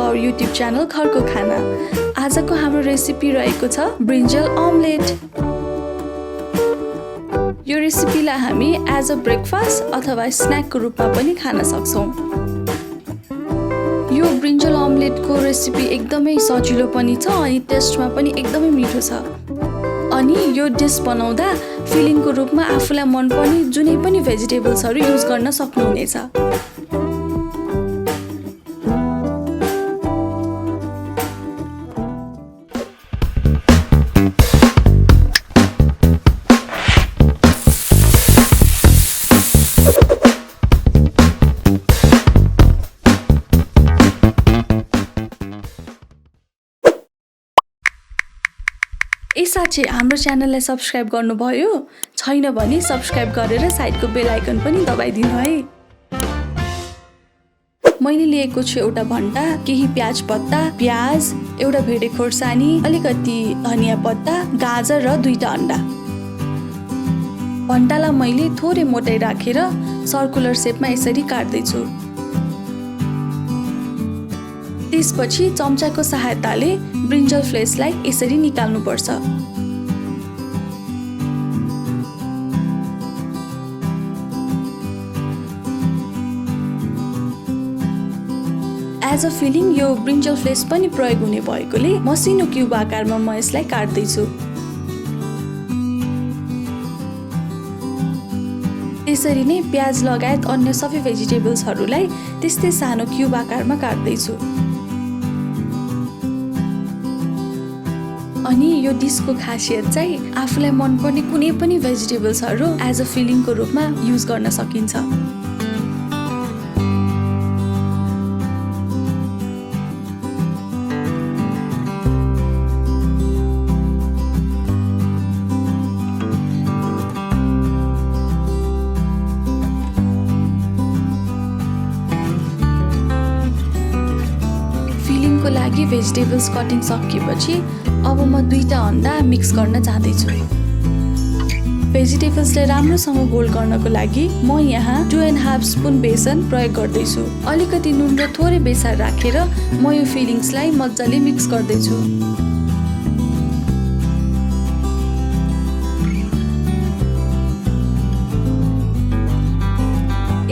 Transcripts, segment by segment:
Our YouTube channel घरको खाना। आजको हाम्रो रेसिपी रहेको छ ब्रिन्जल अमलेट। यो रेसिपीलाई हामी एज अ ब्रेकफास्ट अथवा स्न्याकको रूपमा पनि खान सक्छौं। यो ब्रिन्जल अमलेटको रेसिपी एकदमै सजिलो पनि छ अनि टेस्टमा पनि एकदमै मिठो छ। अनि यो डिश बनाउँदा फिलिङको रूपमा आफूलाई मनपर्ने जुनै पनि भेजिटेबल्सहरू युज गर्न सक्नुहुनेछ। साथै हाम्रो च्यानललाई सब्स्क्राइब गर्नुभयो छैन भने सब्स्क्राइब गरेर साइडको बेल आइकन पनि दबाइदिनु है। मैले लिएको छु एउटा भन्टा, केही प्याज पत्ता, प्याज, एउटा भेडे खोर्सानी, अलिकति धनिया पत्ता, गाजर र 2टा अन्डा। भन्टालाई मैले थोरै मोटाई राखेर सर्कुलर शेपमा यसरी काट्दै छु। त्यसपछि चम्चाको सहायताले ब्रिन्जल फ्लेसलाई यसरी निकाल्नु पर्छ। एज अ फिलिङ यो ब्रिन्जल फ्लेस पनि प्रयोग हुने भएकोले मसिनो क्युब आकारमा म यसलाई काट्दै छु। त्यसरी नै प्याज लगायत अन्य सबै भेजिटेबल्सहरूलाई त्यस्तै सानो क्युब आकारमा काट्दै छु। अनि यो डिशको खासियत चाहिँ आफूलाई मनपर्ने कुनै पनि भेजिटेबल्सहरू एज अ फिलिङको रूपमा युज गर्न सकिन्छ। फिलिङको लागि भेजिटेबल्स कटिङ सकिएपछि अब म 2टा अन्डा मिक्स गर्न चाहदैछु। भेजिटेबल्सलाई राम्रोसँग बोइल गर्नको लागि म यहाँ 2.5 स्पुन बेसन प्रयोग गर्दैछु। अलिकति नुन र थोरै बेसार राखेर म यो फिलिङ्सलाई मजाले मिक्स गर्दैछु।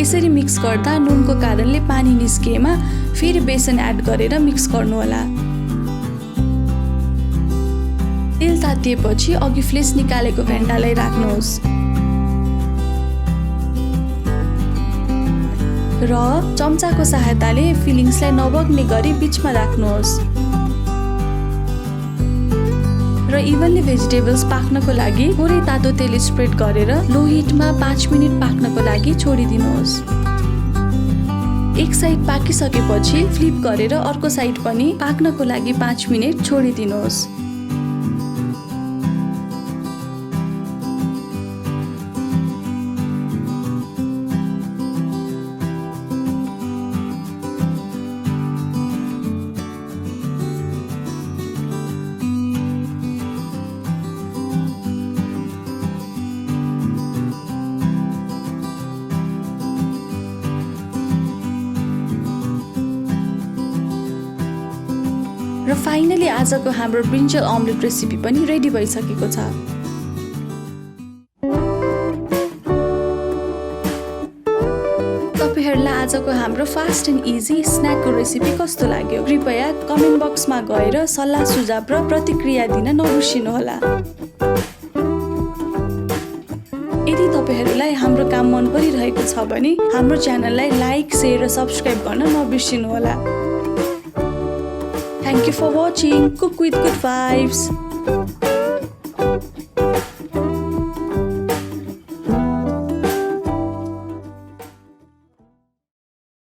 यसरी मिक्स गर्दा नुनको कारणले पानी निस्किएमा फेरि बेसन एड गरेर मिक्स गर्नु होला। तेल तातिएपछि अघि फ्लेस निकालेको भेन्टालाई राख्नुहोस् र चम्चाको सहायताले फिलिङ्सलाई नबग्ने गरी बीचमा राख्नुहोस् र इभनली भेजिटेबल्स पाक्नको लागि थोरै तातो तेल स्प्रेड गरेर लो हिटमा 5 मिनेट पाक्नको लागि छोडिदिनुहोस्। एक साइड पाकिसकेपछि फ्लिप गरेर अर्को साइड पनि पाक्नको लागि 5 मिनेट छोडिदिनुहोस्। र फाइनली आजको हाम्रो ब्रिन्जल अमलेट रेसिपी पनि रेडी भइसकेको छ। तपाईहरुलाई आजको हाम्रो फास्ट एन्ड इजी स्न्याकको रेसिपी कस्तो लाग्यो? कृपया कमेन्ट बक्समा गएर सल्लाह सुझाव र प्रतिक्रिया दिन नबिर्सिनुहोला। यदि तपाईहरुलाई हाम्रो काम मन परिरहेको छ भने हाम्रो च्यानललाई लाइक, शेयर र सब्स्क्राइब गर्न नबिर्सिनुहोला। Thank you for watching. Cook with good vibes.